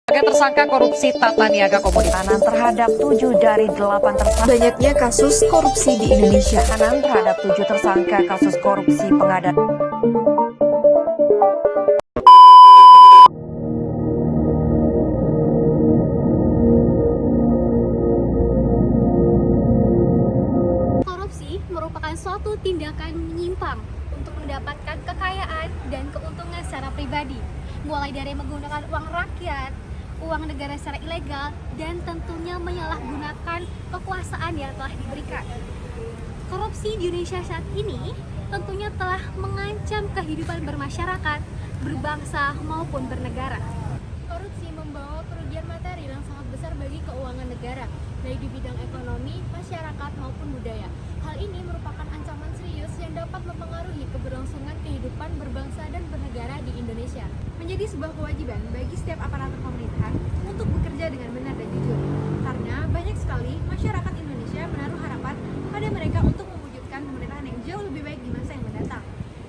Sebagai tersangka korupsi tata niaga komunitas terhadap 7 dari 8 tersangka. Banyaknya kasus korupsi di Indonesia. Tahanan terhadap 7 tersangka kasus korupsi pengadaan. Korupsi merupakan suatu tindakan menyimpang untuk mendapatkan kekayaan dan keuntungan secara pribadi, mulai dari menggunakan uang rakyat, uang negara secara ilegal, dan tentunya menyalahgunakan kekuasaan yang telah diberikan. Korupsi di Indonesia saat ini tentunya telah mengancam kehidupan bermasyarakat, berbangsa maupun bernegara. Korupsi membawa kerugian materi yang sangat besar bagi keuangan negara, baik di bidang ekonomi, masyarakat maupun budaya. Hal ini merupakan ancaman serius yang dapat mempengaruhi keberlangsungan kehidupan berbangsa dan bernegara di Indonesia. Menjadi sebuah kewajiban bagi setiap aparatur pemerintahan untuk bekerja dengan benar dan jujur, karena banyak sekali masyarakat Indonesia menaruh harapan pada mereka untuk mewujudkan pemerintahan yang jauh lebih baik di masa yang mendatang.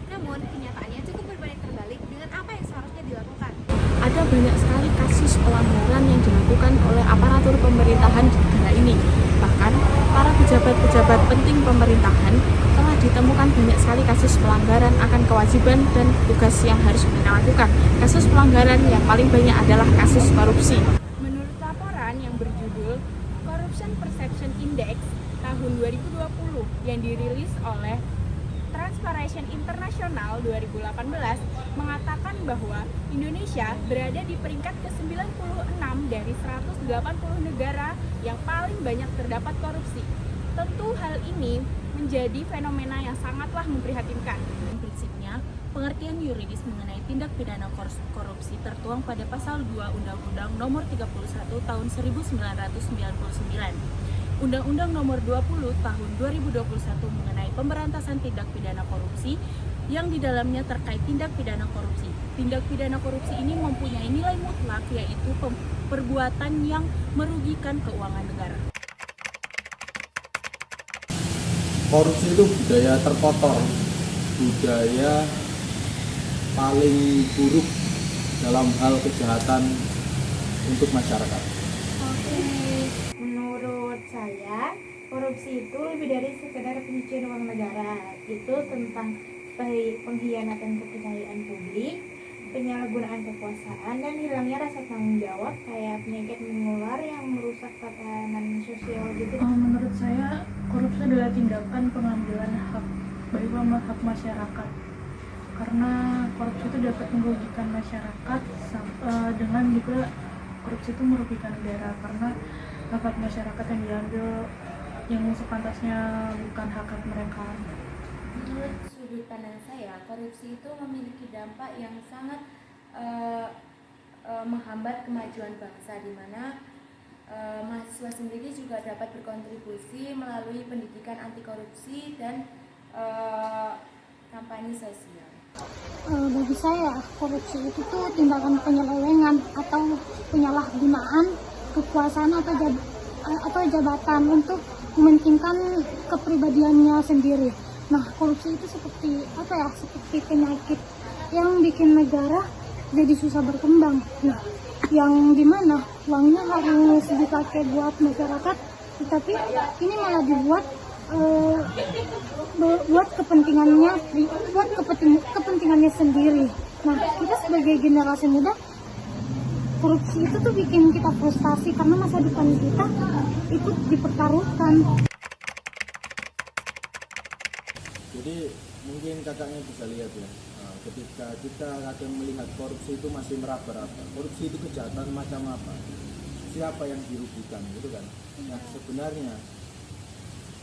Namun, kenyataannya cukup berbanding terbalik dengan apa yang seharusnya dilakukan. Ada banyak sekali kasus pelanggaran yang dilakukan oleh aparatur pemerintahan di negara ini. Bahkan, para pejabat-pejabat penting pemerintahan telah ditemukan banyak sekali kasus pelanggaran akan kewajiban dan tugas yang harus mereka lakukan. Kasus pelanggaran yang paling banyak adalah kasus korupsi. Menurut laporan yang berjudul Corruption Perception Index tahun 2020 yang dirilis oleh Transparency International 2018 mengatakan bahwa Indonesia berada di peringkat ke-96 dari 180 negara yang paling banyak terdapat korupsi. Tentu hal ini menjadi fenomena yang sangatlah memprihatinkan. Prinsipnya, pengertian yuridis mengenai tindak pidana korupsi tertuang pada pasal 2 Undang-Undang Nomor 31 Tahun 1999. Undang-Undang Nomor 20 Tahun 2021 mengenai pemberantasan tindak pidana korupsi yang di dalamnya terkait tindak pidana korupsi. Tindak pidana korupsi ini mempunyai nilai mutlak, yaitu perbuatan yang merugikan keuangan negara. Korupsi itu budaya terkotor, budaya paling buruk dalam hal kejahatan untuk masyarakat. Menurut saya, korupsi itu lebih dari sekedar pencucian uang negara. Itu tentang pengkhianatan kepercayaan publik, penyalahgunaan kekuasaan, dan hilangnya rasa tanggung jawab kayak penyakit menular yang merusak tatanan sosial gitu. Menurut saya, korupsi adalah tindakan pengambilan hak, baik hak masyarakat. Karena korupsi itu dapat merugikan masyarakat, dengan juga korupsi itu merugikan negara karena hak masyarakat yang diambil yang sepantasnya bukan hak mereka. Menurut sudut pandang saya, korupsi itu memiliki dampak yang sangat menghambat kemajuan bangsa, di mana mahasiswa sendiri juga dapat berkontribusi melalui pendidikan anti korupsi dan kampanye sosial. Bagi saya, korupsi itu tuh tindakan penyelewengan atau penyalahgunaan kekuasaan atau jabatan untuk mementingkan kepribadiannya sendiri. Nah, korupsi itu seperti seperti penyakit yang bikin negara jadi susah berkembang. Nah, yang dimana uangnya harus dipakai buat masyarakat, tetapi ini malah dibuat buat kepentingannya sendiri. Nah, kita sebagai generasi muda, korupsi itu tuh bikin kita frustasi karena masa depan kita ikut dipertaruhkan. Jadi mungkin kakaknya bisa lihat ya, ketika kita kadang melihat korupsi itu masih meraba-raba. Korupsi itu kejahatan macam apa? Siapa yang dirugikan gitu kan? Nah, sebenarnya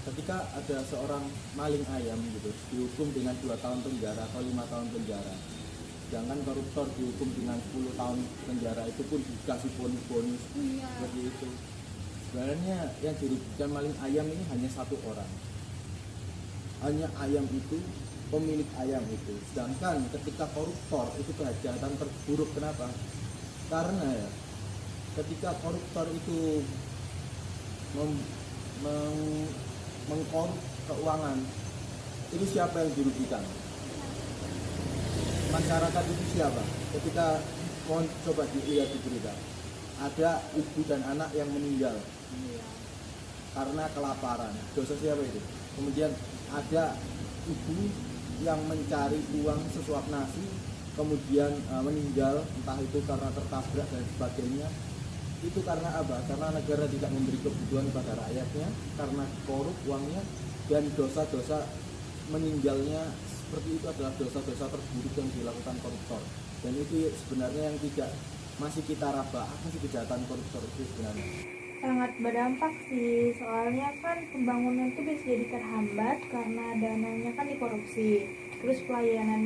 ketika ada seorang maling ayam gitu dihukum dengan 2 tahun penjara atau 5 tahun penjara, sedangkan koruptor dihukum dengan 10 tahun penjara, itu pun dikasih bonus-bonus seperti itu. Sebenarnya yang dirugikan maling ayam ini hanya satu orang, hanya ayam itu, pemilik ayam itu. Sedangkan ketika koruptor itu kejahatan terburuk. Kenapa? Karena ya, ketika koruptor itu mengkorup keuangan, itu siapa yang dirugikan? Masyarakat itu siapa? Ketika coba dilihat di berita, ada ibu dan anak yang meninggal karena kelaparan. Dosa siapa itu? Kemudian ada ibu yang mencari uang sesuap nasi, kemudian meninggal, entah itu karena tertabrak dan sebagainya. Itu karena apa? Karena negara tidak memberi kebutuhan kepada rakyatnya, karena korup uangnya, dan dosa-dosa meninggalnya seperti itu adalah dosa-dosa terburuk yang dilakukan koruptor. Dan itu sebenarnya yang tidak masih kita raba, apa sih kejahatan koruptor itu sebenarnya? Sangat berdampak sih, soalnya kan pembangunan itu bisa jadi terhambat karena dananya kan dikorupsi. Terus pelayanan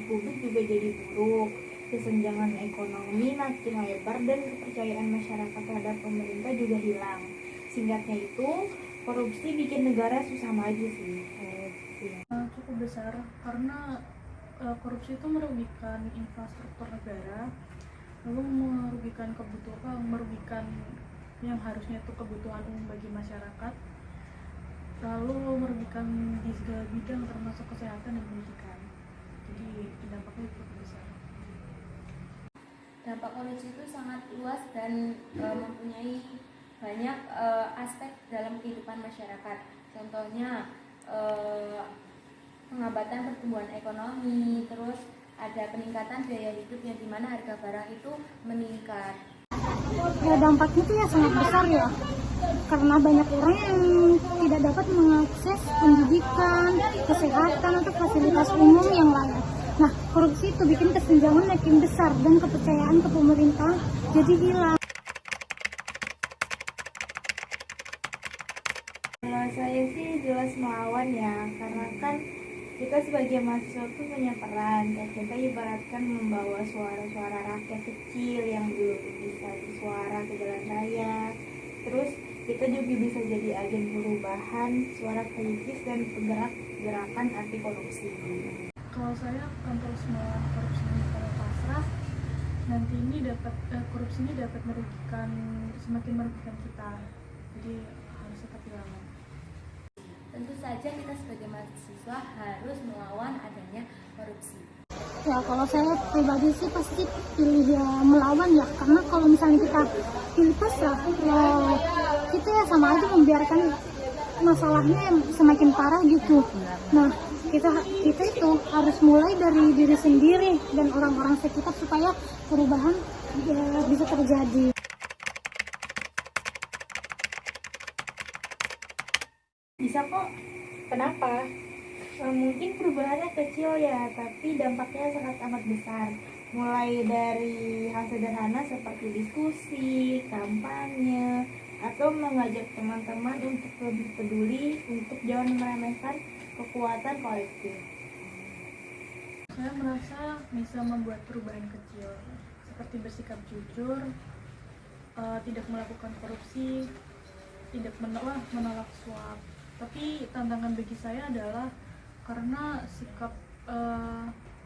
publik juga jadi buruk, kesenjangan ekonomi makin lebar, dan kepercayaan masyarakat terhadap pemerintah juga hilang. Singkatnya itu, korupsi bikin negara susah maju sih. Cukup besar karena korupsi itu merugikan infrastruktur negara, lalu merugikan yang harusnya itu kebutuhan umum bagi masyarakat, lalu merugikan di segala bidang termasuk kesehatan dan pendidikan. Jadi dampaknya cukup besar. Dampak korupsi itu sangat luas dan mempunyai banyak aspek dalam kehidupan masyarakat. Contohnya penghambatan pertumbuhan ekonomi, terus ada peningkatan biaya hidup yang dimana harga barang itu meningkat. Ya, dampaknya itu ya sangat besar ya, karena banyak orang yang tidak dapat mengakses pendidikan, kesehatan, atau fasilitas umum yang layak. Nah, korupsi itu bikin kesenjangan makin besar dan kepercayaan ke pemerintah jadi hilang. Kalau saya sih jelas melawan ya, karena kan kita sebagai mahasiswa tuh punya peran. Kayak kita ibaratkan membawa suara-suara rakyat kecil yang belum bisa bersuara ke jalan raya. Terus kita juga bisa jadi agen perubahan, suara kritis dan penggerak gerakan anti korupsi. Kalau saya kontrol semua korupsi ini pada pasrah, nanti ini korupsi ini dapat semakin merugikan kita. Jadi harus tetap dilawan. Tentu saja kita sebagai mahasiswa harus melawan adanya korupsi. Ya, kalau saya pribadi sih pasti pilih ya melawan ya, karena kalau misalnya kita pilih pasrah, ya kita ya sama aja membiarkan masalahnya semakin parah gitu. Nah, kita itu harus mulai dari diri sendiri dan orang-orang sekitar supaya perubahan ya, bisa terjadi. Bisa kok. Kenapa? Mungkin perubahannya kecil ya, tapi dampaknya sangat amat besar. Mulai dari hal sederhana seperti diskusi, kampanye, atau mengajak teman-teman untuk lebih peduli, untuk jangan meremehkan kekuatan kolektif. Saya merasa bisa membuat perubahan kecil, seperti bersikap jujur, tidak melakukan korupsi, tidak menolak suap. Tapi tantangan bagi saya adalah karena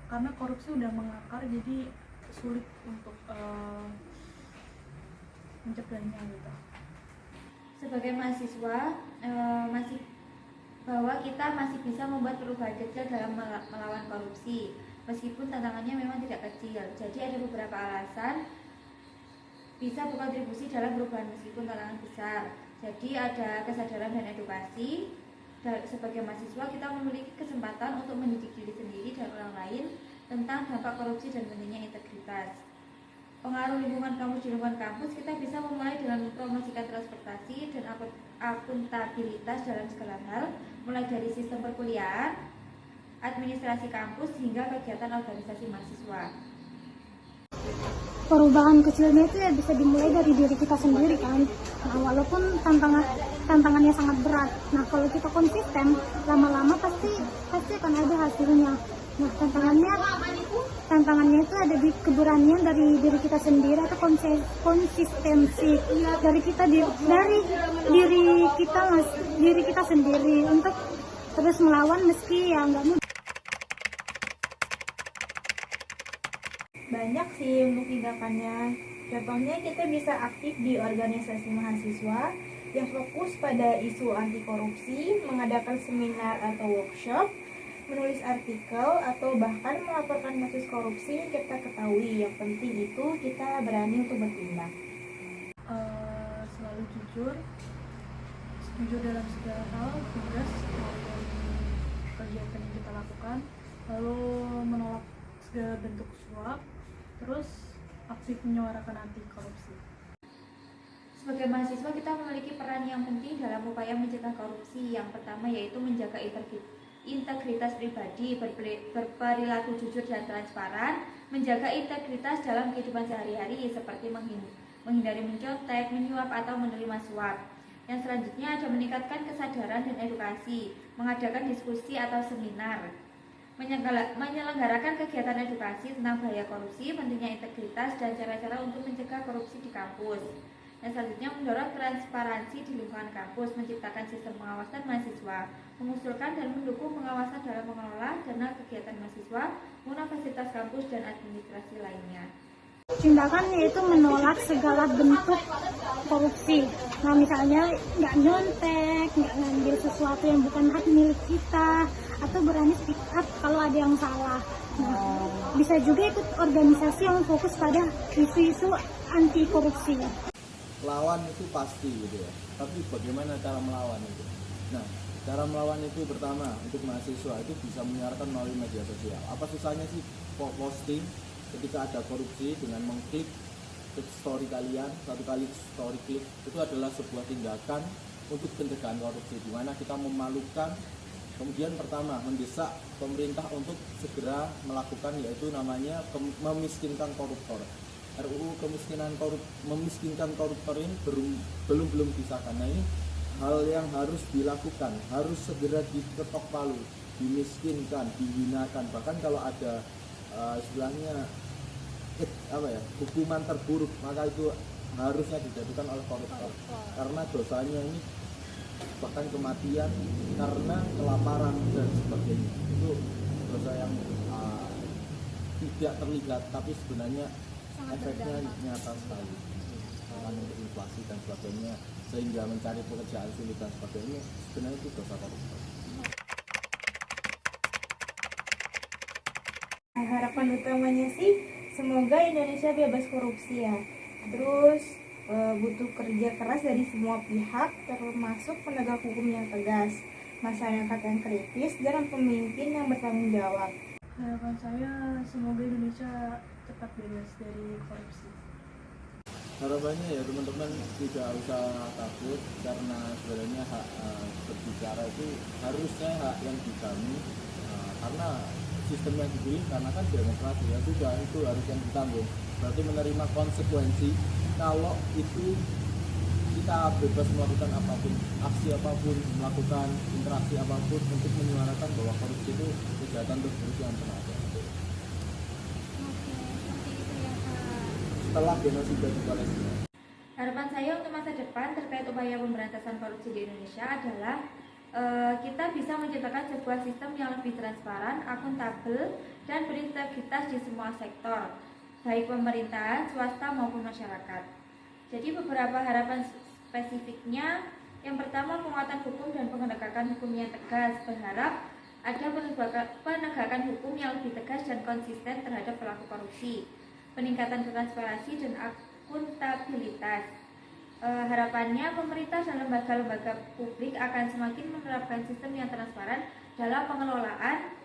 karena korupsi udah mengakar, jadi sulit untuk mencegahnya gitu. Sebagai mahasiswa, bahwa kita masih bisa membuat perubahan kecil dalam melawan korupsi, meskipun tantangannya memang tidak kecil. Jadi ada beberapa alasan bisa berkontribusi dalam perubahan meskipun tantangan besar. Jadi ada kesadaran dan edukasi. Sebagai mahasiswa kita memiliki kesempatan untuk mendidik diri sendiri dan orang lain tentang dampak korupsi dan pentingnya integritas. Pengaruh lingkungan kampus di lingkungan kampus, kita bisa memulai dengan mempromosikan transportasi dan akuntabilitas dalam segala hal, mulai dari sistem perkuliahan, administrasi kampus hingga kegiatan organisasi mahasiswa. Perubahan kecilnya itu ya bisa dimulai dari diri kita sendiri kan. Nah, walaupun tantangannya sangat berat. Nah, kalau kita konsisten, lama-lama pasti akan ada hasilnya. Nah, tantangannya itu ada di keberanian dari diri kita sendiri atau konsistensi dari diri kita sendiri untuk terus melawan meski ya nggak mudah. Banyak sih untuk tindakannya. Contohnya kita bisa aktif di organisasi mahasiswa yang fokus pada isu anti korupsi, mengadakan seminar atau workshop, menulis artikel, atau bahkan melaporkan kasus korupsi yang kita ketahui. Yang penting itu kita berani untuk bertindak. Selalu jujur dalam segala hal, tugas maupun kegiatan yang kita lakukan, lalu menolak segala bentuk suap, terus aktif menyuarakan anti korupsi. Sebagai mahasiswa, kita memiliki peran yang penting dalam upaya mencegah korupsi. Yang pertama yaitu menjaga integritas pribadi, berperilaku jujur dan transparan, menjaga integritas dalam kehidupan sehari-hari seperti menghindari mencontek, menyuap atau menerima suap. Yang selanjutnya ada meningkatkan kesadaran dan edukasi, mengadakan diskusi atau seminar, menyelenggarakan kegiatan edukasi tentang bahaya korupsi, pentingnya integritas, dan cara-cara untuk mencegah korupsi di kampus. Yang selanjutnya mendorong transparansi di lingkungan kampus, menciptakan sistem pengawasan mahasiswa, mengusulkan dan mendukung pengawasan dalam mengelola dana kegiatan mahasiswa, universitas kampus, dan administrasi lainnya. Tindakan yaitu menolak segala bentuk korupsi. Nah, misalnya nggak nyontek, nggak ngambil sesuatu yang bukan hak milik kita, atau berani speak up kalau ada yang salah. Nah, bisa juga ikut organisasi yang fokus pada isu-isu anti korupsi. Lawan itu pasti gitu ya, tapi bagaimana cara melawan itu? Nah, cara melawan itu pertama untuk mahasiswa itu bisa menyiarkan melalui media sosial. Apa susahnya sih posting ketika ada korupsi dengan mengklik story kalian, satu kali story klik itu adalah sebuah tindakan untuk pencegahan korupsi, di mana kita memalukan. Kemudian pertama mendesak pemerintah untuk segera melakukan yaitu namanya memiskinkan koruptor. RUU memiskinkan koruptor ini belum disahkan. Nah, ini hal yang harus dilakukan, harus segera diketok palu, dimiskinkan, dihinakan. Bahkan kalau ada istilahnya hukuman terburuk, maka itu harusnya dijatuhkan oleh koruptor, karena dosanya ini bahkan kematian karena kelaparan dan sebagainya. Itu dosa yang tidak terlihat tapi sebenarnya efeknya nyata sekali, akan untuk inflasi dan sebagainya, sehingga mencari pekerjaan sulit dan sebagainya. Sebenarnya itu dosa koruptor. Harapan utamanya sih semoga Indonesia bebas korupsi ya. Terus butuh kerja keras dari semua pihak, termasuk penegak hukum yang tegas, masyarakat yang kritis, dan pemimpin yang bertanggung jawab. Harapan saya semoga Indonesia cepat bebas dari korupsi. Harapannya ya teman-teman tidak usah takut, karena sebenarnya hak berbicara itu harusnya hak yang dijamin, karena sistem yang dipilih karena kan demokrasi ya sudah, itu harus yang ditanggung. Berarti menerima konsekuensi kalau itu kita bebas melakukan apapun, aksi apapun, melakukan interaksi apapun untuk menyuarakan bahwa korupsi itu kejahatan terburuk yang pernah ada. Setelah genosida di Palestina. Harapan saya untuk masa depan terkait upaya pemberantasan korupsi di Indonesia adalah kita bisa menciptakan sebuah sistem yang lebih transparan, akuntabel, dan berintegritas di semua sektor, baik pemerintahan, swasta maupun masyarakat. Jadi beberapa harapan spesifiknya, yang pertama penguatan hukum dan penegakan hukum yang tegas. Berharap ada penegakan hukum yang lebih tegas dan konsisten terhadap pelaku korupsi, peningkatan transparansi dan akuntabilitas. Harapannya pemerintah dan lembaga-lembaga publik akan semakin menerapkan sistem yang transparan dalam pengelolaan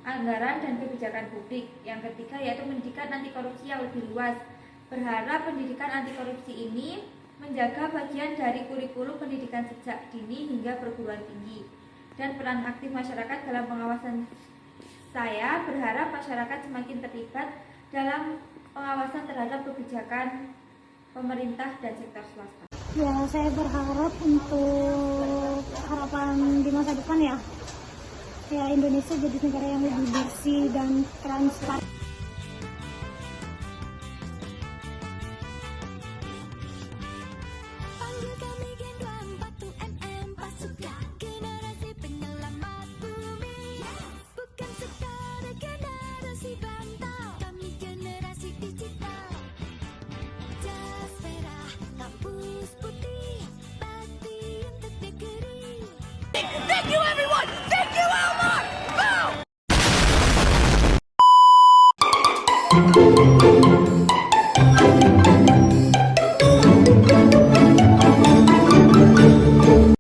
anggaran dan kebijakan publik. Yang ketiga yaitu pendidikan anti korupsi yang lebih luas. Berharap pendidikan anti korupsi ini menjaga bagian dari kurikulum pendidikan sejak dini hingga perguruan tinggi, dan peran aktif masyarakat dalam pengawasan. Saya berharap masyarakat semakin terlibat dalam pengawasan terhadap kebijakan pemerintah dan sektor swasta. Ya, saya berharap untuk harapan di masa depan ya Indonesia jadi negara yang lebih bersih dan transparan. Thank you, everyone! Thank you, Elmar! Indonesia.